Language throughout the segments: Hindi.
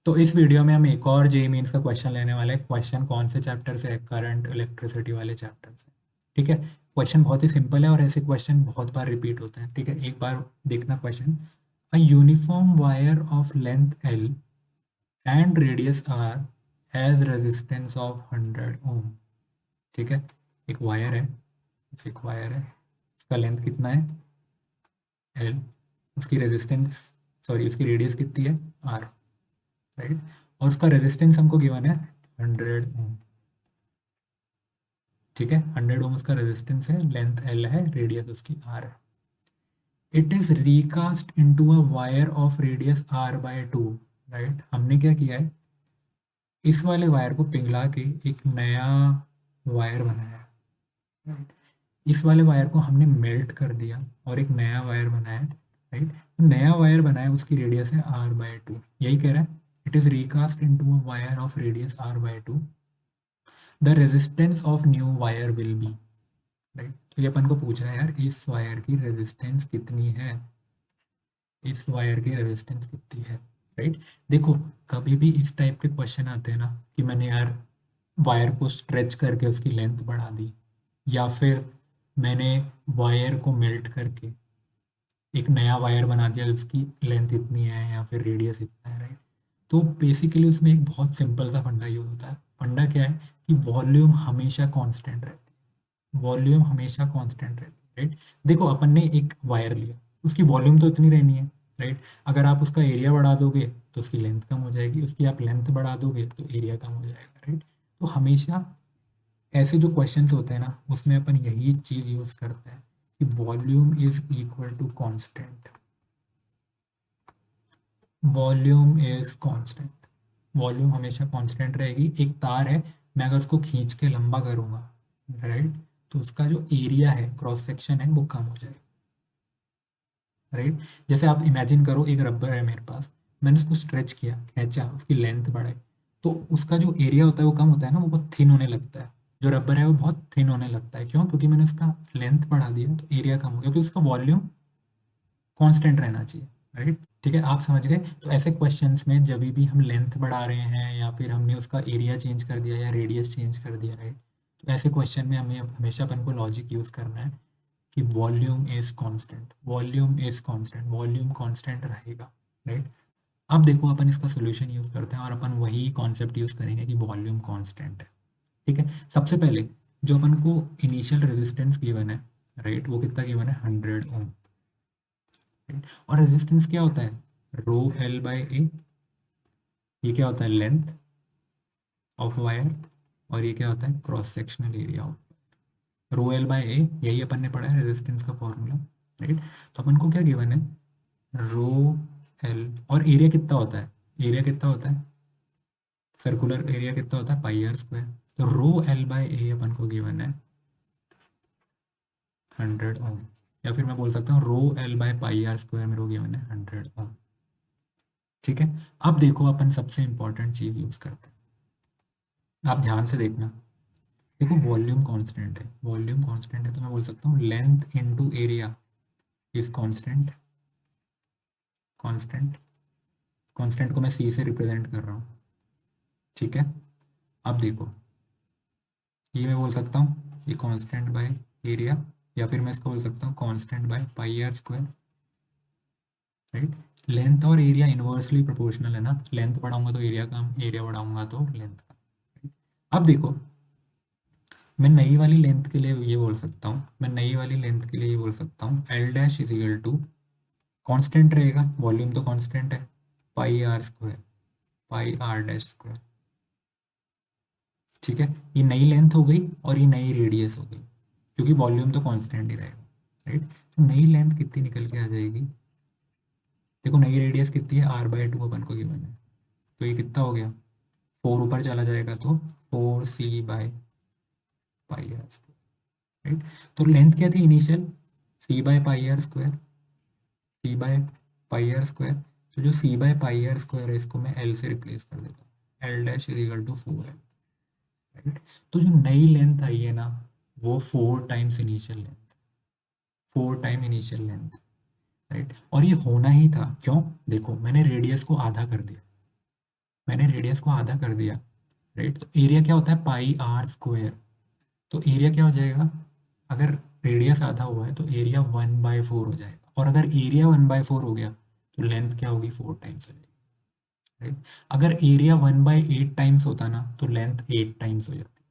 तो इस वीडियो में हम एक और जेईई मेंस का क्वेश्चन लेने वाले हैं। क्वेश्चन कौन से चैप्टर से है? करंट इलेक्ट्रिसिटी वाले चैप्टर से। ठीक है, क्वेश्चन बहुत ही सिंपल है और ऐसे क्वेश्चन बहुत बार रिपीट होते हैं। ठीक है, एक बार देखना question. A uniform wire of length l and radius r has resistance of 100 ohm. ठीक है, एक वायर है, एक वायर है, उसका लेंथ कितना है? एल। उसकी रेजिस्टेंस, सॉरी उसकी रेडियस कितनी है? आर। राइट, और उसका रेजिस्टेंस हमको गिवन है 100 ओम। ठीक है, 100 ओम उसका रेजिस्टेंस है, लेंथ एल है, रेडियस उसकी आर है। It is recast into a wire of radius r by 2। Right, हमने क्या किया है, इस वाले वायर को पिघला के एक नया वायर बनाया है। राइट, इस वाले वायर को हमने मेल्ट कर दिया और एक नया वायर बनाया। राइट, नया वायर बनाया, उसकी रेडियस है आर बाय 2। यही कह रहा है, it is recast into a wire of radius r by 2, the resistance of new wire will be. Right, तो ये अपन को पूछ रहा है यार, इस वायर की रेजिस्टेंस कितनी है? इस वायर की रेजिस्टेंस कितनी है? राइट, देखो कभी भी इस टाइप के क्वेश्चन आते हैं ना कि मैंने यार वायर को स्ट्रेच करके उसकी लेंथ बढ़ा दी, या फिर मैंने वायर को मेल्ट करके एक नया वायर बना दिया, उसकी लेंथ इतनी है या फिर रेडियस इतना है। राइट, तो बेसिकली उसमें एक बहुत सिंपल सा फंडा यूज होता है। फंडा क्या है कि वॉल्यूम हमेशा कांस्टेंट रहती है। वॉल्यूम हमेशा कांस्टेंट रहती है। राइट, देखो अपन ने एक वायर लिया, उसकी वॉल्यूम तो इतनी रहनी है। राइट, अगर आप उसका एरिया बढ़ा दोगे तो उसकी लेंथ कम हो जाएगी, उसकी आप लेंथ बढ़ा दोगे तो एरिया कम हो जाएगा। राइट, तो हमेशा ऐसे जो क्वेश्चंस होते हैं ना, उसमें अपन यही चीज यूज करते हैं कि volume is equal to constant. Volume is constant, volume हमेशा कांस्टेंट रहेगी। एक तार है, मैं अगर उसको खींच के लंबा करूंगा, राइट, तो उसका जो एरिया है, क्रॉस सेक्शन है, वो कम हो जाएगा। राइट, जैसे आप इमेजिन करो एक रबर है मेरे पास, मैंने उसको स्ट्रेच किया, खींचा, उसकी लेंथ बढ़ाई, तो उसका जो एरिया होता है वो कम होता है ना, वो बहुत थिन होने लगता है। जो रबर है वो बहुत थिन होने लगता है। क्यों? क्योंकि मैंने उसका लेंथ बढ़ा दिया तो एरिया कम हो गया, क्योंकि उसका वॉल्यूम कांस्टेंट रहना चाहिए। राइट, ठीक है, आप समझ गए। तो ऐसे क्वेश्चंस में जब भी हम लेंथ बढ़ा रहे हैं या फिर हमने उसका एरिया चेंज कर दिया या रेडियस चेंज कर दिया, राइट, तो ऐसे क्वेश्चन में हमें हमेशा अपन को लॉजिक यूज करना है कि volume is constant, volume is constant, volume constant रहेगा। राइट, अब देखो अपन इसका सोल्यूशन यूज करते हैं और अपन वही कॉन्सेप्ट यूज करेंगे कि वॉल्यूम कांस्टेंट है। ठीक है, सबसे पहले जो अपन को इनिशियल रेजिस्टेंस गिवन है, राइट, वो कितना गिवन है? 100 ओम। और रेजिस्टेंस क्या होता है? Rho L by A. ये क्या होता है? Length of wire. और ये क्या होता है? Cross sectional area of rho L by A. यही अपन ने पढ़ा है रेजिस्टेंस का फॉर्मूला। राइट, तो अपन को क्या गिवन है? Rho L. और एरिया कितना होता है? एरिया कितना होता है? सर्कुलर एरिया कितना होता है? Pi r square. तो रो एल बाय ए अपन को गिवन है 100 ओम। या फिर मैं बोल सकता हूँ rho L by pi r square मेरे को गिवन है 100 ओम। ठीक है, अब देखो अपन सबसे इंपॉर्टेंट चीज यूज करते हैं, आप ध्यान से देखना। देखो वॉल्यूम कांस्टेंट है, वॉल्यूम कांस्टेंट है, तो मैं बोल सकता हूँ length into area is constant. Constant, constant को मैं सी से रिप्रेजेंट कर रहा हूँ। ठीक है, अब देखो ये मैं बोल सकता हूँ ये कांस्टेंट बाय एरिया, या फिर मैं इसको बोल सकता हूँ constant by pi r square. Right, length और एरिया इनवर्सली प्रोपोर्शनल है ना, लेंथ बढ़ाऊंगा तो एरिया कम, एरिया बढ़ाऊंगा तो लेंथ कम। अब देखो मैं नई वाली लेंथ के लिए ये बोल सकता हूँ, मैं नई वाली लेंथ के लिए ये बोल सकता हूँ L dash is equal to, constant रहेगा, वॉल्यूम तो कांस्टेंट है, pi r square, pi r dash square. ठीक है, ये नई लेंथ हो गई और ये नई रेडियस हो गई, क्योंकि वॉल्यूम तो कांस्टेंट ही रहेगा। राइट, तो नई लेंथ कितनी निकल के आ जाएगी? देखो नई रेडियस कितनी है? आर बाय 2 अपन को गिवन है, तो ये कितना हो गया? 4 ऊपर चला जाएगा तो 4 C by pi r square. Right, तो लेंथ क्या थी initial? C by pi r square, C by pi r square. तो जो C by pi r square है इसको मैं एल से रिप्लेस कर देता हूँ, L dash is equal to 4 L. Right, तो जो नई लेंथ आई है ना, वो 4 times initial length, 4 time initial length. Right, और ये होना ही था। क्यों? देखो मैंने रेडियस को आधा कर दिया, मैंने रेडियस को आधा कर दिया, राइट। तो एरिया क्या होता है, पाई आर स्क्वायर। तो एरिया क्या हो जाएगा, अगर रेडियस आधा हुआ है तो एरिया 1/4 हो जाएगा, और अगर एरिया 1/4 हो गया तो लेंथ क्या होगी, 4 टाइम्स हो जाएगी, राइट। अगर एरिया 1/8 टाइम्स होता ना तो लेंथ 8 टाइम्स हो जाती,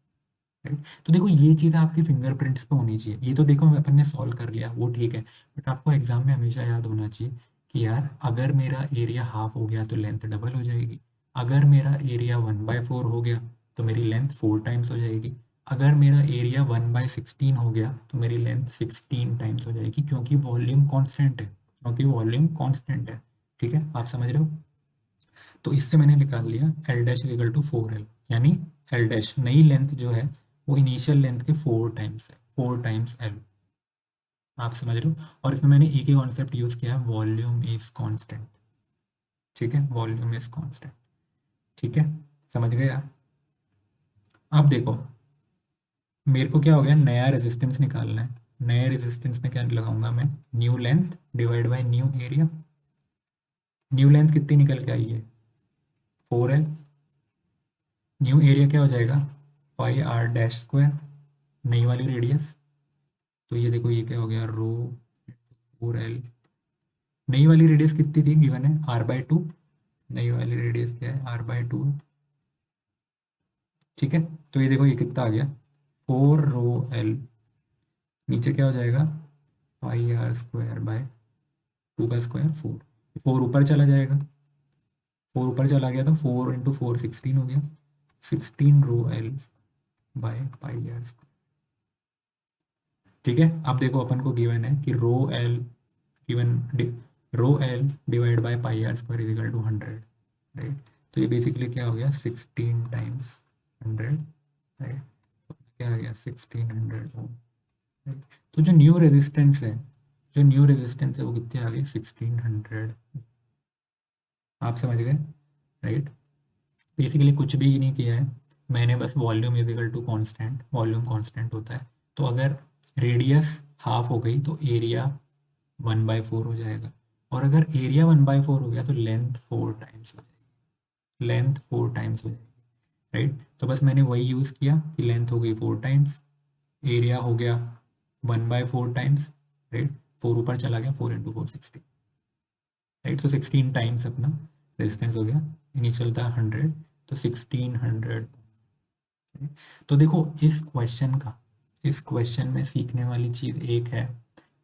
राइट। तो देखो ये चीज़ आपकी फिंगरप्रिंट्स पे होनी चाहिए। ये तो देखो अपन ने सॉल्व कर लिया, वो ठीक है, बट आपको एग्जाम में हमेशा याद होना चाहिए कि यार अगर मेरा एरिया हाफ हो गया तो लेंथ डबल हो जाएगी, अगर मेरा एरिया 1/4 हो गया तो मेरी लेंथ 4 टाइम्स हो जाएगी, अगर मेरा एरिया 1/16 हो गया तो मेरी लेंथ 16 टाइम्स हो जाएगी, क्योंकि वॉल्यूम कांस्टेंट है, क्योंकि वॉल्यूम कांस्टेंट है। ठीक है, आप समझ रहे हो। तो इससे मैंने निकाल लिया L dash equal to 4L, यानी एल डैश नई लेंथ जो है वो इनिशियल लेंथ के 4 टाइम्स है, 4 टाइम्स एल। आप समझ रहे हो। और इसमें मैंने एक ही कॉन्सेप्ट यूज किया है, वॉल्यूम इज कांस्टेंट। ठीक है, वॉल्यूम इज कांस्टेंट। ठीक है, समझ गए आप। अब देखो मेरे को क्या हो गया, नया रेजिस्टेंस निकालना है। नए रेजिस्टेंस में क्या लगाऊंगा मैं, new length divide by new area. New length कितनी निकल के आई है, 4L। न्यू एरिया क्या हो जाएगा, पाई आर डैश स्क्वायर, नई वाली रेडियस। तो ये देखो ये क्या हो गया, रो 4L। नई वाली रेडियस कितनी थी, गिवन है r/2। नई वाली रेडियस क्या है, r/2। ठीक है, तो ये देखो ये कितना आ गया, 4 ρl। नीचे क्या हो जाएगा, पाई आर स्क्वायर बाय 2 का स्क्वायर 4। 4 ऊपर चला जाएगा, 4 ऊपर चला गया तो 4 इंटू 4 16 हो गया, 16 ρl bye pi r square. ठीक है, अब देखो अपन को गिवन है कि given rho l divide by pi r square is equal to 100, right. तो ये बेसिकली क्या हो गया, 16 टाइम्स 100, राइट। तो क्या आ गया, 1600 ओम, राइट। तो जो न्यू रेजिस्टेंस है, जो न्यू रेजिस्टेंस है वो कितनी आ गई, 1600। आप समझ गए, राइट। बेसिकली कुछ भी नहीं किया है मैंने, बस volume is equal to constant, volume constant होता है। तो अगर रेडियस हाफ हो गई तो एरिया 1/4 हो जाएगा, और अगर एरिया 1/4 हो गया तो लेंथ 4 टाइम्स हो जाएगी, लेंथ 4 टाइम्स हो जाएगी, राइट। तो बस मैंने वही यूज़ किया कि लेंथ हो गई 4 टाइम्स, एरिया हो गया 1/4 टाइम्स, राइट। 4 ऊपर चला गया, 4 इंटू 4 16, राइट। तो 16 टाइम्स अपना रेजिस्टेंस हो गया, इनिशियल था 100, तो 1600। तो देखो इस क्वेश्चन में सीखने वाली चीज़ एक है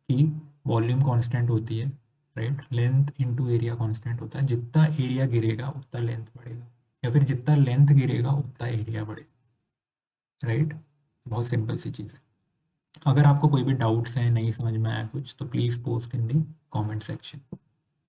कि वॉल्यूम कांस्टेंट होती है, right. Length into area constant होता है, जितना एरिया गिरेगा उतना लेंथ बढ़ेगा, या फिर जितना लेंथ गिरेगा उतना एरिया बढ़ेगा, राइट। बहुत सिंपल सी चीज़ है। अगर आपको कोई भी डाउट्स हैं, नहीं समझ में आया कुछ, तो please post in the comment section.